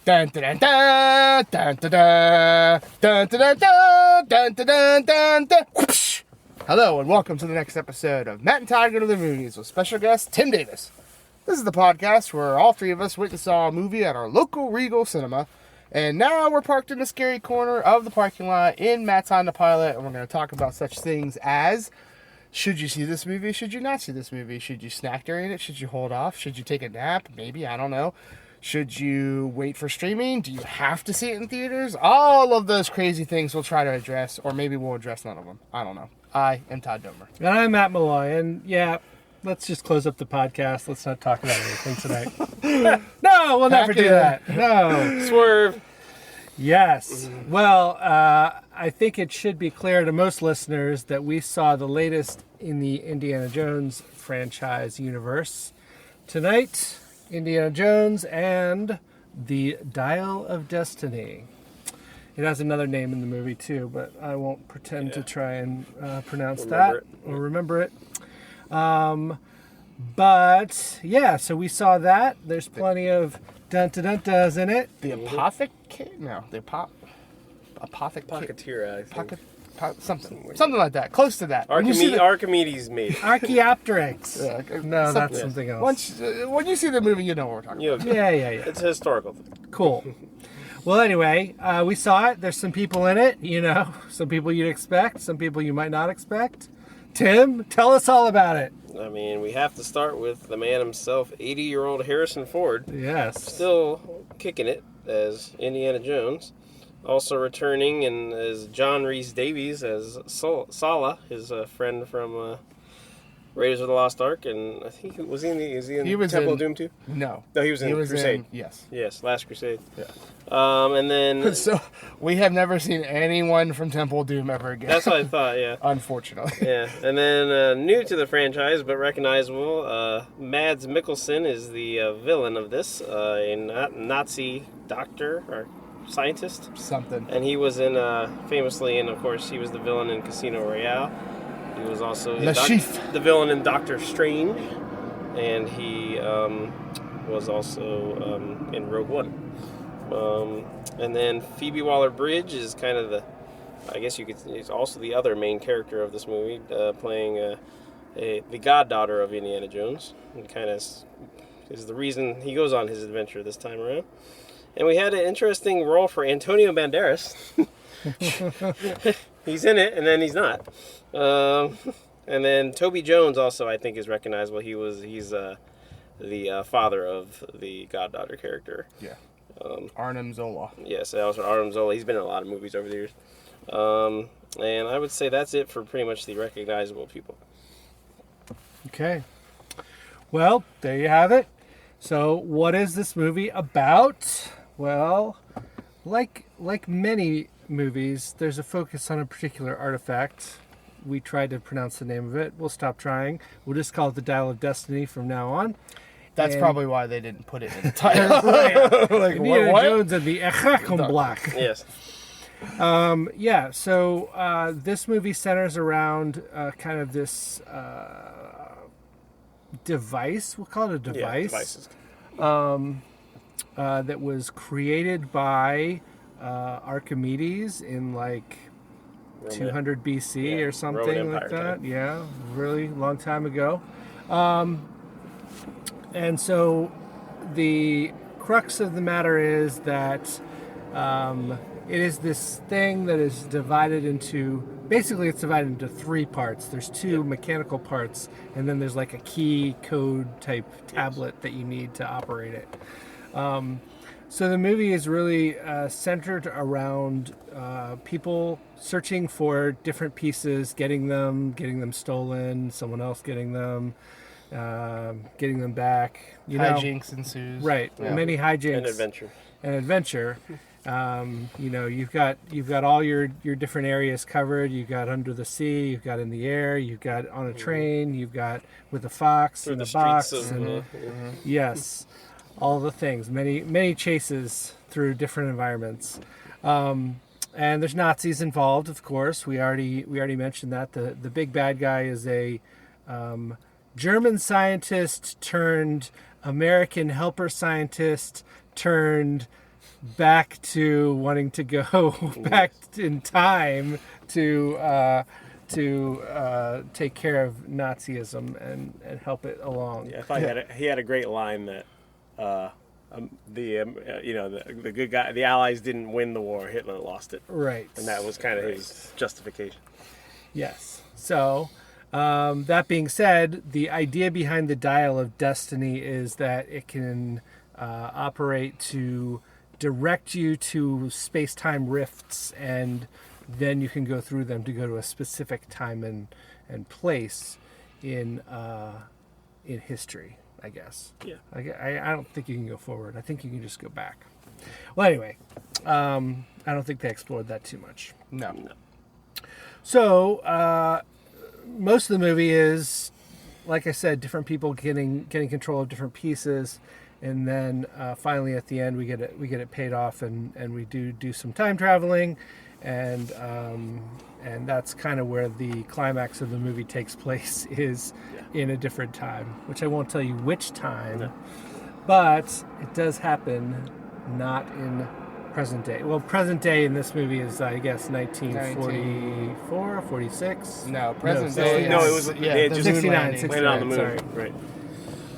Dun dun dun dun dun dun dun dun dun dun dun dun dun dun. Whoosh. Hello and welcome to the next episode of Matt and Todd Go to the Movies with special guest Tim Davis. This is the podcast where all three of us went and saw a movie at our local Regal cinema, and now we're parked in the scary corner of the parking lot in Matt's Honda Pilot, and we're going to talk about such things as: should you see this movie? Should you not see this movie? Should you snack during it? Should you hold off? Should you take a nap? Maybe, I don't know. Should you wait for streaming? Do you have to see it in theaters? All of those crazy things we'll try to address, or maybe we'll address none of them. I don't know. I am Todd Domer. And I'm Matt Malloy, and yeah, let's just close up the podcast. Let's not talk about anything tonight. No, we'll never do that. No. Swerve. Yes. Well, I think it should be clear to most listeners that we saw the latest in the Indiana Jones franchise universe tonight. Indiana Jones and the Dial of Destiny. It has another name in the movie too, but I won't pretend to try and pronounce that or remember it. But yeah, so we saw that. There's plenty of dun-dun-dun-duns in it. The apothecary? No, the apothecary. Pocketeer, I think. Something like that. Close to that. Archimedes made it. Archaeopteryx. No, that's something else. When you see the movie, you know what we're talking about. Yeah. It's a historical thing. Cool. Well, anyway, we saw it. There's some people in it, you know. Some people you'd expect, some people you might not expect. Tim, tell us all about it. I mean, we have to start with the man himself, 80-year-old Harrison Ford. Yes. Still kicking it as Indiana Jones. Also returning and as John Rhys Davies as Sala, his friend from Raiders of the Lost Ark, and I think was he in Temple of Doom too? No, he was in Crusade. Yes, Last Crusade. Yeah. And then so we have never seen anyone from Temple of Doom ever again. That's what I thought. Yeah. Unfortunately. Yeah, and then new to the franchise but recognizable, Mads Mikkelsen is the villain of this, a Nazi doctor or scientist. Something. And he was in, famously, and of course, he was the villain in Casino Royale. He was also the villain in Doctor Strange, and he was also in Rogue One. And then Phoebe Waller-Bridge is kind of is also the other main character of this movie, playing the goddaughter of Indiana Jones, and kind of is the reason he goes on his adventure this time around. And we had an interesting role for Antonio Banderas. He's in it, and then he's not. And then Toby Jones also, I think, is recognizable. He's the father of the goddaughter character. Yeah. Arnim Zola. Yes, also Arnim Zola. He's been in a lot of movies over the years. And I would say that's it for pretty much the recognizable people. Okay. Well, there you have it. So, what is this movie about? Well, like many movies, there's a focus on a particular artifact. We tried to pronounce the name of it. We'll stop trying. We'll just call it the Dial of Destiny from now on. That's probably why they didn't put it in the title. Like, Indiana Jones and the Black. Yes. So this movie centers around kind of this device. We'll call it a device. Yeah, devices. That was created by Archimedes in like 200 BC or something like that. Time. Yeah, really long time ago. And so the crux of the matter is that it is this thing that is divided into, basically it's divided into three parts. There's two mechanical parts, and then there's like a key code type tablet that you need to operate it. So the movie is really centered around people searching for different pieces, getting them stolen, someone else getting them back. Hijinks ensues. Right, Yeah. Many hijinks. An adventure. You've got all your different areas covered. You've got under the sea, you've got in the air, you've got on a train, you've got with a fox in the box, yes, all the things. Many chases through different environments, and there's Nazis involved, of course. We already mentioned that the big bad guy is a German scientist turned American helper scientist turned back to wanting to go back in time to take care of Nazism and help it along. Yeah, I thought he had a great line that the good guy, the Allies didn't win the war, Hitler lost it. Right. And that was kind of his justification. Yes. So, that being said, the idea behind the Dial of Destiny is that it can operate to direct you to space-time rifts, and then you can go through them to go to a specific time and place in history, I guess. Yeah. I don't think you can go forward. I think you can just go back. Well, anyway, I don't think they explored that too much. No. So, most of the movie is, like I said, different people getting control of different pieces, and then finally at the end we get it paid off, and we do some time traveling, and that's kind of where the climax of the movie takes place, is in a different time, which I won't tell you which time, but it does happen not in present day. Well, present day in this movie is, I guess, 1944 or 46. No, present day. No, it was they had just 69. landed on the moon. Sorry.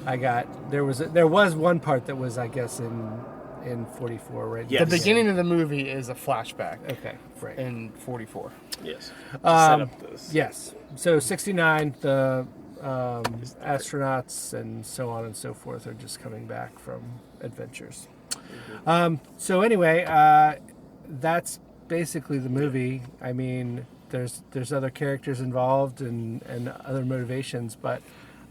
Right. There was one part that was, I guess, in 44, right? Yes. The beginning of the movie is a flashback. Okay, right. In 44. Yes. To set up this. Yes. So 69, the astronauts and so on and so forth are just coming back from adventures. So anyway, that's basically the movie. I mean, there's other characters involved and other motivations, but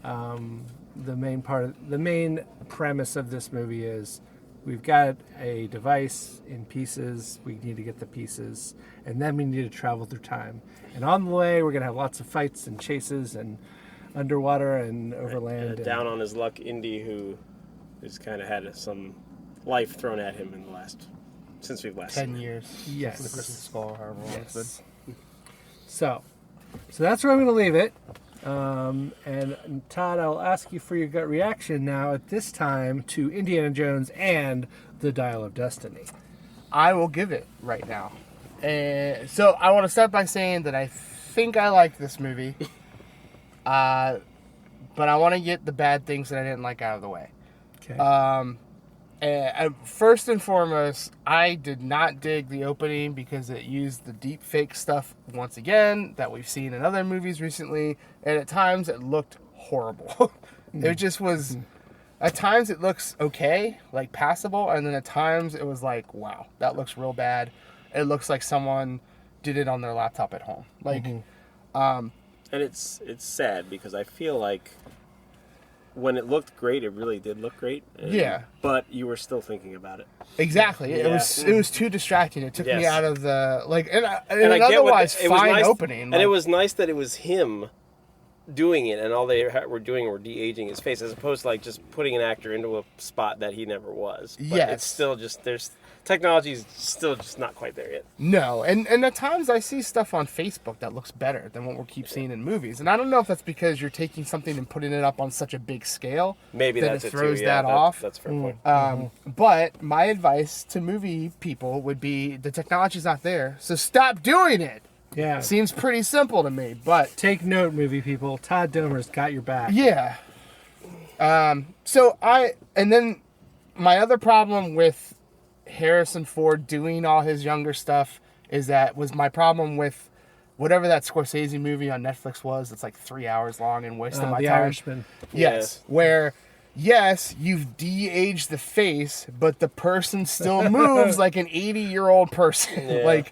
the main premise of this movie is we've got a device in pieces. We need to get the pieces, and then we need to travel through time. And on the way, we're gonna have lots of fights and chases and underwater and overland. And down on his luck, Indy, who has kind of had some life thrown at him in the since we've last 10 seen years. Yes. The Christmas Skull, however long it's been. Yes. So that's where I'm going to leave it. And Todd, I'll ask you for your gut reaction now at this time to Indiana Jones and the Dial of Destiny. I will give it right now. So I want to start by saying that I think I like this movie. But I want to get the bad things that I didn't like out of the way. Okay. First and foremost, I did not dig the opening because it used the deep fake stuff once again that we've seen in other movies recently, and at times it looked horrible. It just was. At times it looks okay, like passable, and then at times it was like, wow, that looks real bad. It looks like someone did it on their laptop at home. Like, and it's sad because I feel like when it looked great, it really did look great. But you were still thinking about it. Exactly. Yeah. It was too distracting. It took me out of the and I an get otherwise it was fine nice, opening. And it was nice that it was him doing it, and all they were doing were de-aging his face, as opposed to like just putting an actor into a spot that he never was. But it's still just technology's still just not quite there yet. No, and at times I see stuff on Facebook that looks better than what we keep seeing in movies, and I don't know if that's because you're taking something and putting it up on such a big scale. Maybe that that's it throws too. Yeah, that off. That's a fair point. But my advice to movie people would be the technology's not there, so stop doing it. Yeah. Seems pretty simple to me, but Take note, movie people. Todd Domer's got your back. yeah. And then my other problem with Harrison Ford doing all his younger stuff was my problem with whatever that Scorsese movie on Netflix was. It's like 3 hours long and wasting my The time. Irishman. Yes. Where, yes, you've de-aged the face, but the person still moves like an 80-year-old person. Yeah.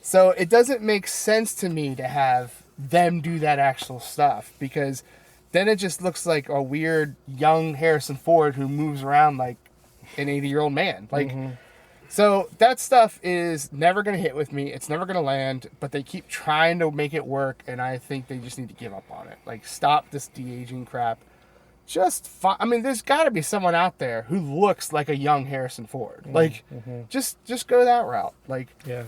So it doesn't make sense to me to have them do that actual stuff, because then it just looks like a weird young Harrison Ford who moves around like an 80-year-old man. So that stuff is never going to hit with me. It's never going to land, but they keep trying to make it work, and I think they just need to give up on it. Stop this de-aging crap. There's got to be someone out there who looks like a young Harrison Ford. Just go that route. Yeah.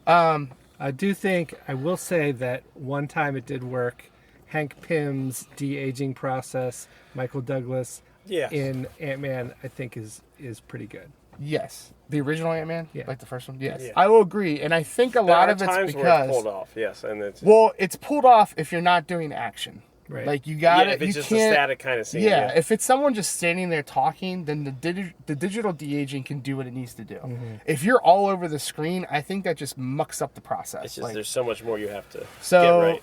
I do think, I will say that one time it did work. Hank Pym's de-aging process, Michael Douglas in Ant-Man, I think is pretty good. Yes. The original Ant-Man? Yeah. Like the first one? Yes. Yeah. I will agree. And I think a lot of it's times because... where it's pulled off, yes. And it's, well, it's pulled off if you're not doing action. Right. Like, you got if it's just a static kind of scene. Yeah, if it's someone just standing there talking, then the digital de-aging can do what it needs to do. Mm-hmm. If you're all over the screen, I think that just mucks up the process. It's just like, there's so much more you have to so, get right.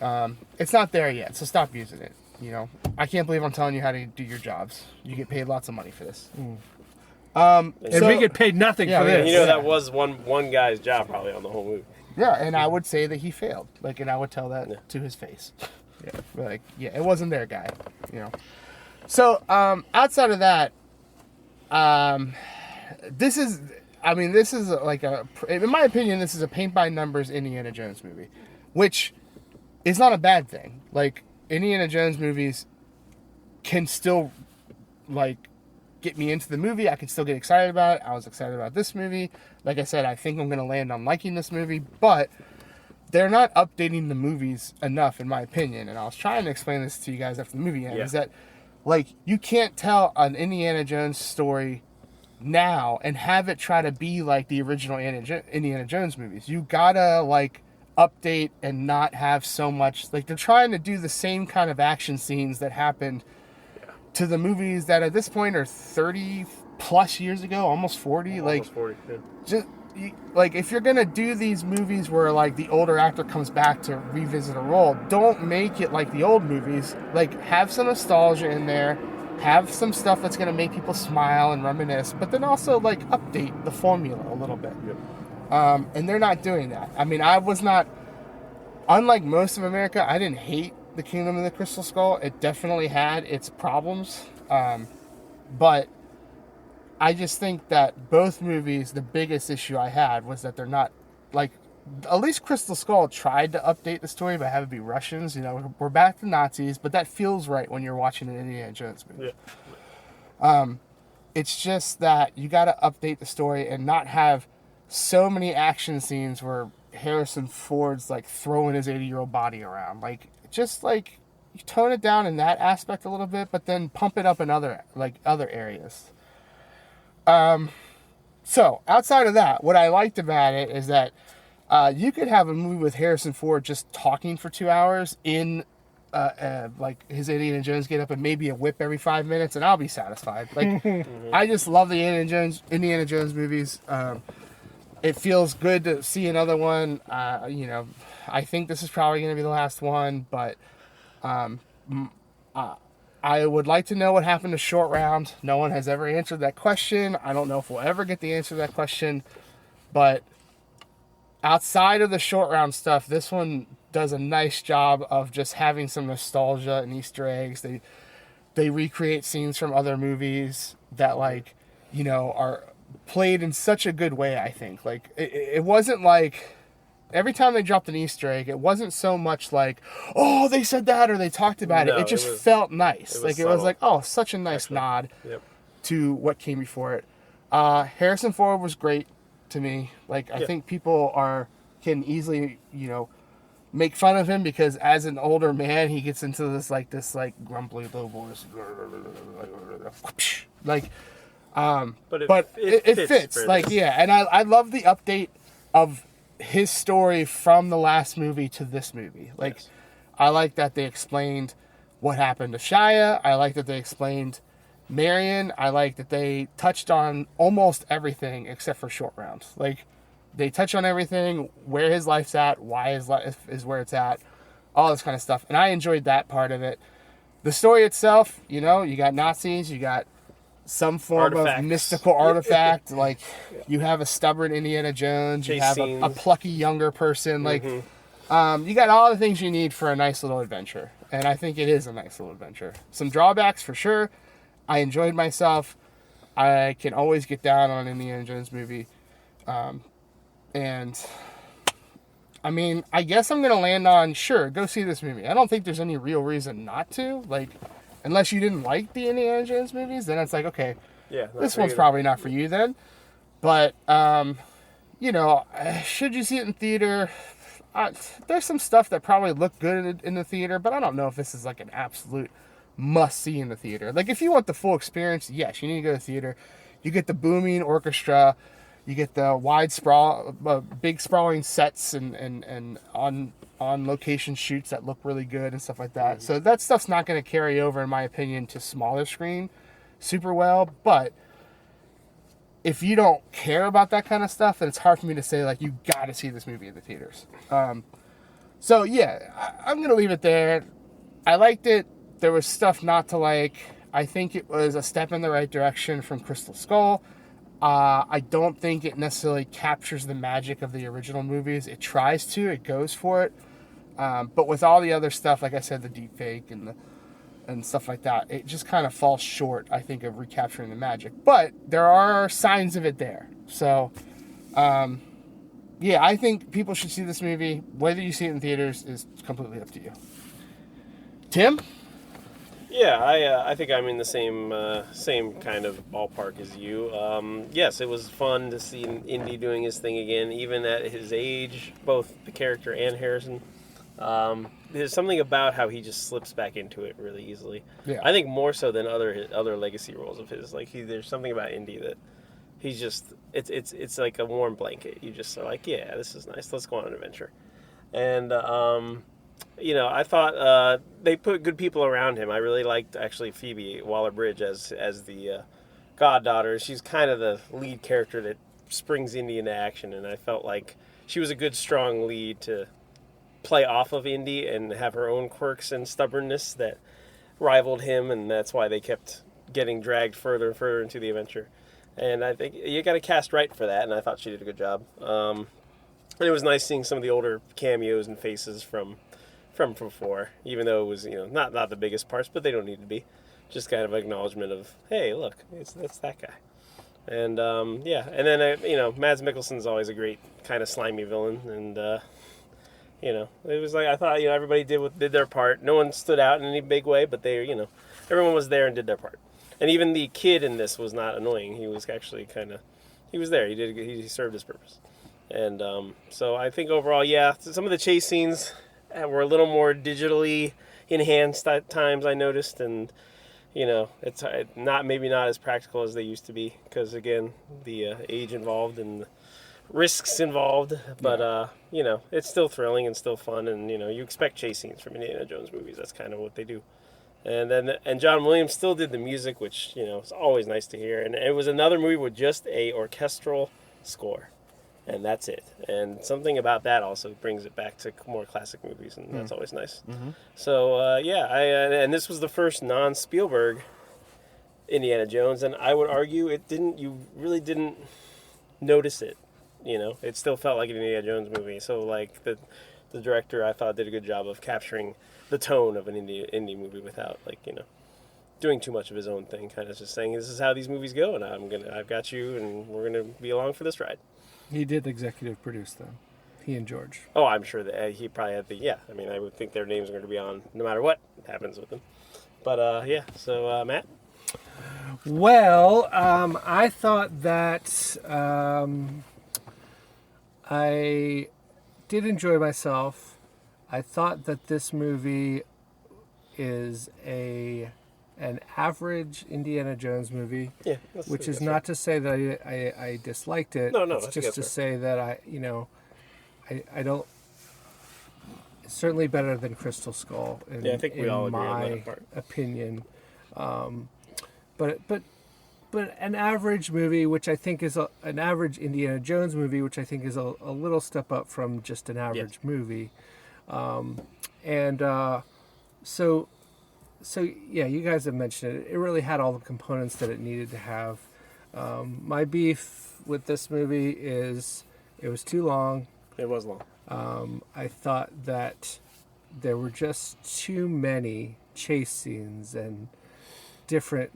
yeah. It's not there yet, so stop using it. You know, I can't believe I'm telling you how to do your jobs. You get paid lots of money for this. And we get paid nothing for yeah, this. And you know that was one guy's job probably on the whole movie. Yeah, and I would say that he failed. Like, and I would tell that to his face. Yeah, like, yeah, it wasn't their guy. You know. So outside of that, this is like in my opinion, this is a paint by numbers Indiana Jones movie, which is not a bad thing. Like, Indiana Jones movies can still, like, get me into the movie. I can still get excited about it. I was excited about this movie. Like I said, I think I'm going to land on liking this movie, but they're not updating the movies enough, in my opinion. And I was trying to explain this to you guys after the movie ended, is that, like, you can't tell an Indiana Jones story now and have it try to be like the original Indiana Jones movies. You gotta, like, update and not have so much, like, they're trying to do the same kind of action scenes that happened to the movies that at this point are 30 plus years ago, almost 40. Almost 40, yeah. Just like, if you're gonna do these movies where, like, the older actor comes back to revisit a role, don't make it like the old movies. Like, have some nostalgia in there, have some stuff that's gonna make people smile and reminisce, but then also, like, update the formula a little bit. Yep. And they're not doing that. I mean, I was not, unlike most of America, I didn't hate The Kingdom of the Crystal Skull. It definitely had its problems, but I just think that both movies, the biggest issue I had was that they're not, like, at least Crystal Skull tried to update the story by having it be Russians. You know, we're back to Nazis, but that feels right when you're watching an Indiana Jones movie. Yeah. It's just that you got to update the story and not have so many action scenes where Harrison Ford's, like, throwing his 80-year-old body around. Like, just, like, you tone it down in that aspect a little bit, but then pump it up in other areas. So outside of that, what I liked about it is that you could have a movie with Harrison Ford just talking for 2 hours in like his Indiana Jones get up and maybe a whip every 5 minutes, and I'll be satisfied. Like, I just love the Indiana Jones movies. It feels good to see another one. You know, I think this is probably going to be the last one, but I would like to know what happened to Short Round. No one has ever answered that question. I don't know if we'll ever get the answer to that question. But outside of the Short Round stuff, this one does a nice job of just having some nostalgia and Easter eggs. They recreate scenes from other movies that, like, you know, are played in such a good way, I think. Like, it wasn't like... Every time they dropped an Easter egg, it wasn't so much like, oh, they said that or they talked about it. It just felt nice. It was like, oh, such a nice nod to what came before it. Harrison Ford was great to me. Like, I think people can easily, you know, make fun of him because as an older man, he gets into this grumbly low voice. Like, but it fits. Like, yeah. And I love the update of his story from the last movie to this movie. Like, I like that they explained what happened to Shia. I like that they explained Marion. I like that they touched on almost everything except for Short Round. Like, they touch on everything, where his life's at, why his life is where it's at, all this kind of stuff. And I enjoyed that part of it. The story itself, you know, you got Nazis, you got some form of mystical artifact. Like, you have a stubborn Indiana Jones, you have a plucky younger person. Like, you got all the things you need for a nice little adventure. And I think it is a nice little adventure. Some drawbacks for sure. I enjoyed myself. I can always get down on an Indiana Jones movie. And I mean, I guess I'm going to land on, sure, go see this movie. I don't think there's any real reason not to. Like, unless you didn't like the Indiana Jones movies, then it's like, okay, this one's probably not for you then. But, you know, should you see it in theater? There's some stuff that probably looked good in the theater, but I don't know if this is like an absolute must-see in the theater. Like, if you want the full experience, yes, you need to go to the theater. You get the booming orchestra, you get the wide sprawl, big sprawling sets and on location shoots that look really good and stuff like that. So that stuff's not going to carry over, in my opinion, to smaller screen super well. But if you don't care about that kind of stuff, then it's hard for me to say, like, you got to see this movie in the theaters. So yeah, I'm going to leave it there. I liked it. There was stuff not to like. I think it was a step in the right direction from Crystal Skull. I don't think it necessarily captures the magic of the original movies. It tries to. It goes for it. But with all the other stuff, like I said, the deep fake and stuff like that, it just kind of falls short, I think, of recapturing the magic. But there are signs of it there. So, yeah, I think people should see this movie. Whether you see it in theaters is completely up to you. Tim? Yeah, I think I'm in the same kind of ballpark as you. Yes, it was fun to see Indy doing his thing again, even at his age, both the character and Harrison. There's something about how he just slips back into it really easily. Yeah. I think more so than other legacy roles of his. Like there's something about Indy that he's just it's like a warm blanket. You just are like, yeah, this is nice. Let's go on an adventure. And I thought they put good people around him. I really liked, actually, Phoebe Waller-Bridge as the goddaughter. She's kind of the lead character that springs Indy into action, and I felt like she was a good, strong lead to play off of Indy and have her own quirks and stubbornness that rivaled him, and that's why they kept getting dragged further and further into the adventure. And I think you got to cast right for that, and I thought she did a good job. And it was nice seeing some of the older cameos and faces from before, even though it was, not the biggest parts, but they don't need to be. Just kind of acknowledgement of, hey, look, that's that guy. And, and then, Mads Mikkelsen's always a great kind of slimy villain, and, it was like, I thought, everybody did their part. No one stood out in any big way, but everyone was there and did their part. And even the kid in this was not annoying. He was actually he was there. He served his purpose. And, so I think overall, yeah, some of the chase scenes were a little more digitally enhanced at times, I noticed, and it's maybe not as practical as they used to be because, again, the age involved and the risks involved, but it's still thrilling and still fun, and you expect chase scenes from Indiana Jones movies. That's kind of what they do. And John Williams still did the music, which it's always nice to hear, and it was another movie with just a orchestral score. And that's it. And something about that also brings it back to more classic movies, and that's always nice. Mm-hmm. So, and this was the first non-Spielberg Indiana Jones, and I would argue you really didn't notice it, It still felt like an Indiana Jones movie. So, like, the director, I thought, did a good job of capturing the tone of an indie movie without, doing too much of his own thing, kind of just saying, this is how these movies go, and I've got you, and we're going to be along for this ride. He did executive produce them. He and George. Oh, I'm sure that he probably had I would think their names are going to be on no matter what happens with them. But, so, Matt? Well, I thought that I did enjoy myself. I thought that this movie is an average Indiana Jones movie, which is not to say that I disliked it. No, it's just to say that I don't. It's certainly better than Crystal Skull. I think we all agree on that part. Opinion, but an average movie, which I think is an average Indiana Jones movie, which I think is a little step up from just an average movie, So yeah, you guys have mentioned it. It really had all the components that it needed to have. My beef with this movie is it was too long. It was long. I thought that there were just too many chase scenes and different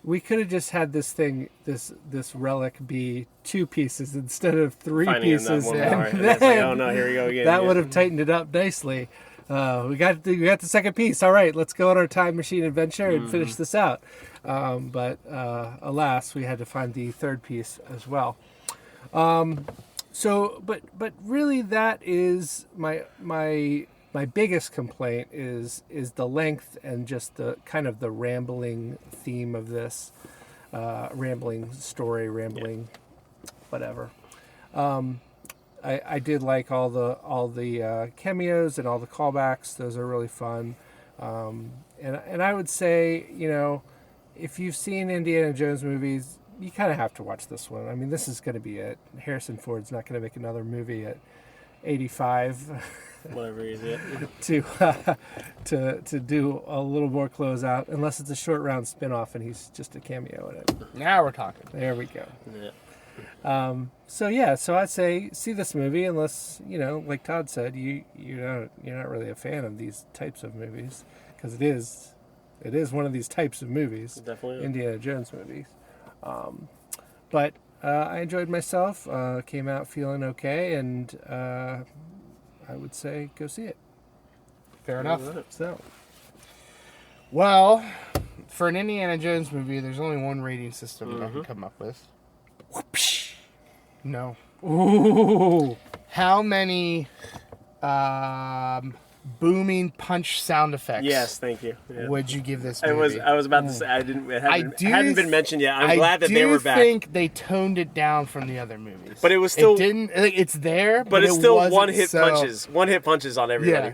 we could have just had this relic be 2 pieces instead of 3 pieces, and then, oh no, here we go again. That would have tightened it up nicely. We got the second piece. All right, let's go on our time machine adventure and finish this out. But alas, we had to find the third piece as well. But really, that is my biggest complaint is the length and just the kind of the rambling theme of this. rambling story, whatever. I did like all the cameos and all the callbacks. Those are really fun. And I would say, if you've seen Indiana Jones movies, you kind of have to watch this one. I mean, this is going to be it. Harrison Ford's not going to make another movie at 85. Whatever he's at. to do a little more closeout, unless it's a short round spin-off and he's just a cameo in it. Now we're talking. There we go. Yeah. So I'd say see this movie, unless like Todd said, you're not really a fan of these types of movies, because it is one of these types of movies. Definitely. Indiana Jones movies. But I enjoyed myself. Came out feeling okay, and I would say go see it. Fair enough. So, well, for an Indiana Jones movie, there's only one rating system that I can come up with. Whoopsh. No. ooh, How many booming punch sound effects? Yes, thank you. Yeah. Would you give this movie? I was about to say it hadn't been mentioned yet. I'm glad that they were back. I think they toned it down from the other movies, but it was still it's there, but it's still one hit so, punches on everybody.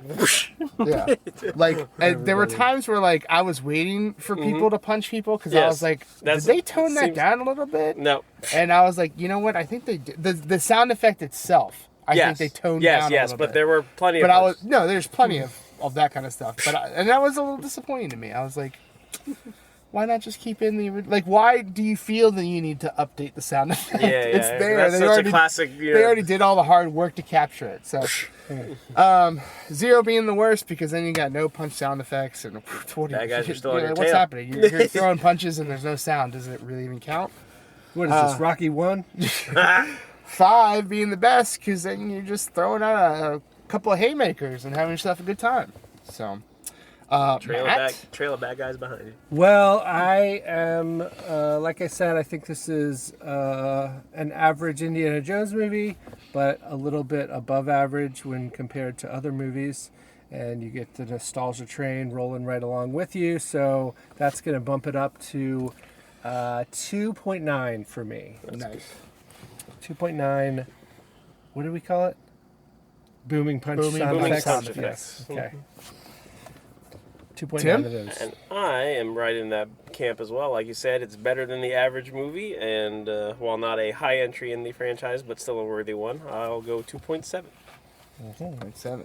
Yeah. Like there were times where like I was waiting for people to punch people because I was like, did they tone that down a little bit? No. And I was like, you know what? I think they did. The sound effect itself. I think they toned down a little but bit. there were plenty of punches. There's plenty of that kind of stuff. And that was a little disappointing to me. I was like, why not just keep in the... Like, why do you feel that you need to update the sound effect? Yeah, it's there. That's such a classic... They already did all the hard work to capture it. So, 0 being the worst, because then you got no punch sound effects. And Bad guys are still on your what's tail. happening? You're throwing punches and there's no sound. Does it really even count? what is this, Rocky 1? 5 being the best, because then you're just throwing out a couple of haymakers and having yourself a good time. So, trail of bad guys behind you. Well, I am, like I said, I think this is an average Indiana Jones movie, but a little bit above average when compared to other movies. And you get the nostalgia train rolling right along with you. So that's going to bump it up to 2.9 for me. That's nice. 2.9. What do we call it? Booming punch sound effects. Yes. Okay. 2.9 Tim? of those. And I am right in that camp as well. Like you said, it's better than the average movie, and while not a high entry in the franchise, but still a worthy one, I'll go 2.7. 2.7.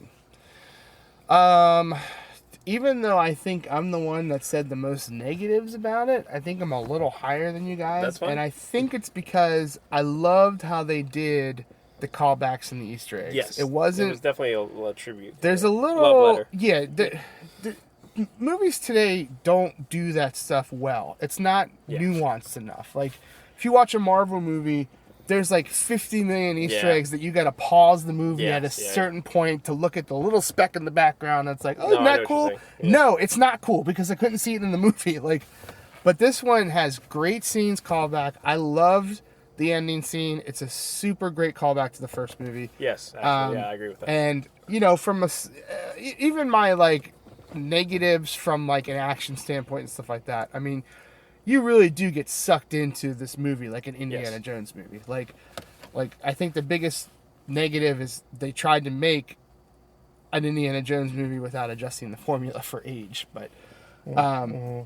Even though I think I'm the one that said the most negatives about it, I think I'm a little higher than you guys. That's fine. And I think it's because I loved how they did the callbacks and the Easter eggs. Yes. It was definitely a tribute. There's a little... Love letter. Yeah. The movies today don't do that stuff well. It's not nuanced enough. Like, if you watch a Marvel movie... There's like 50 million Easter eggs that you got to pause the movie at a certain point to look at the little speck in the background. That's like, isn't that cool? Yeah. No, it's not cool because I couldn't see it in the movie. Like, but this one has great scenes callback. I loved the ending scene. It's a super great callback to the first movie. Yes, actually, I agree with that. And from even my like negatives from like an action standpoint and stuff like that. I mean. You really do get sucked into this movie like an Indiana Jones movie. Like I think the biggest negative is they tried to make an Indiana Jones movie without adjusting the formula for age. But I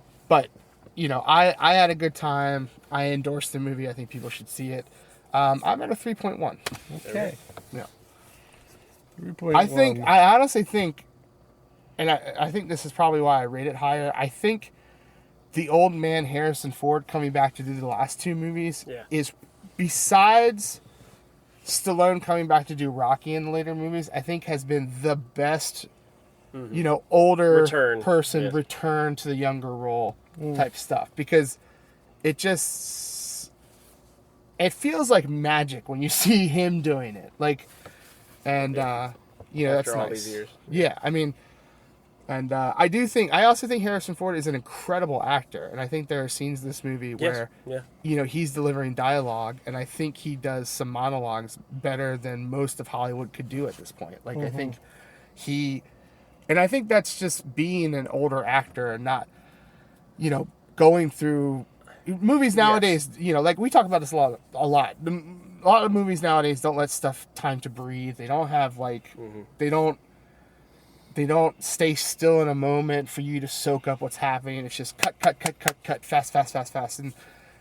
had a good time. I endorsed the movie. I think people should see it. I'm at a 3.1. Okay. Yeah. 3.1. I honestly think, and I think this is probably why I rate it higher. I think the old man Harrison Ford coming back to do the last two movies is, besides Stallone coming back to do Rocky in the later movies, I think has been the best, older return to the younger role type stuff. Because it feels like magic when you see him doing it. Like, and, After that's all nice. These years. Yeah, I mean... And I also think Harrison Ford is an incredible actor. And I think there are scenes in this movie where, he's delivering dialogue. And I think he does some monologues better than most of Hollywood could do at this point. Like, I think I think that's just being an older actor and not, going through movies nowadays, like we talk about this a lot. A lot of movies nowadays don't let stuff time to breathe. They don't have they don't stay still in a moment for you to soak up what's happening. It's just cut, fast. And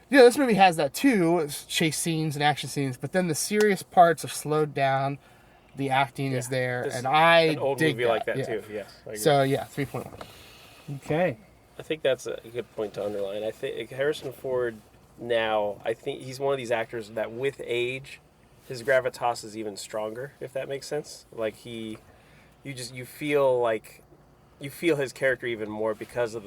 this movie has that too. It's chase scenes and action scenes, but then the serious parts are slowed down. The acting is there, and I an old dig movie like that yeah. too. Yes. I agree. So 3.1. Okay. I think that's a good point to underline. I think Harrison Ford now, I think he's one of these actors that with age, his gravitas is even stronger, if that makes sense. Like you feel his character even more because of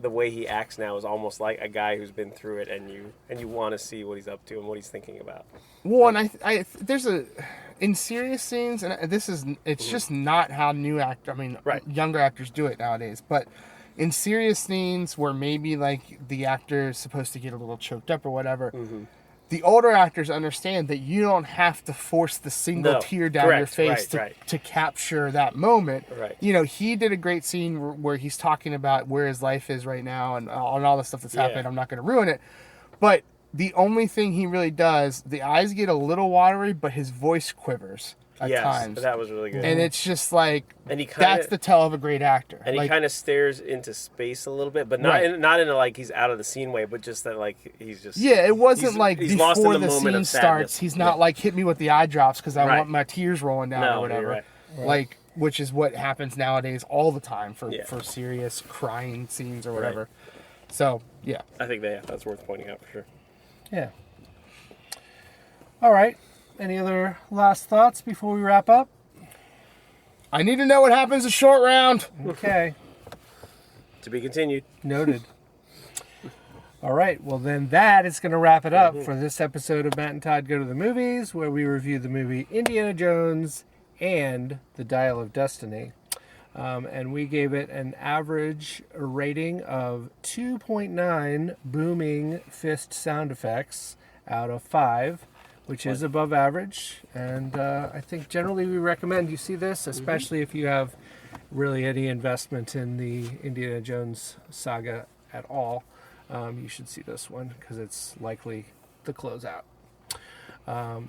the way he acts now is almost like a guy who's been through it, and you want to see what he's up to and what he's thinking about. Well, and I there's in serious scenes, and it's just not how younger actors do it nowadays, but in serious scenes where maybe like the actor is supposed to get a little choked up or whatever, the older actors understand that you don't have to force the single tear down your face to capture that moment. Right. He did a great scene where he's talking about where his life is right now and all the stuff that's happening. I'm not going to ruin it, but the only thing he really does, the eyes get a little watery, but his voice quivers at times. That was really good. And it's just like, and that's the tell of a great actor. And he kind of stares into space a little bit, but not in a like he's out of the scene way, but just that like he's just... Yeah, it wasn't like he's before lost in the moment scene starts, he's not like hit me with the eye drops because I want my tears rolling down or whatever. Right. Like, which is what happens nowadays all the time for serious crying scenes or whatever. Right. So, yeah. I think that's worth pointing out for sure. Yeah. All right. Any other last thoughts before we wrap up? I need to know what happens in short round. Okay. To be continued. Noted. All right. Well, then that is going to wrap it up for this episode of Matt and Todd Go to the Movies, where we review the movie Indiana Jones and the Dial of Destiny. And we gave it an average rating of 2.9 booming fist sound effects out of 5, which is above average. And I think generally we recommend you see this, especially if you have really any investment in the Indiana Jones saga at all. You should see this one because it's likely the closeout.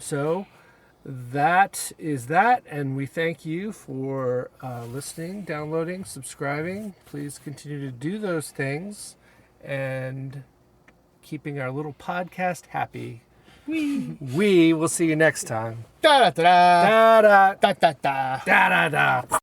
So that is that, and we thank you for listening, downloading, subscribing. Please continue to do those things and keeping our little podcast happy. We will see you next time. Da da da Da da da da da da da da.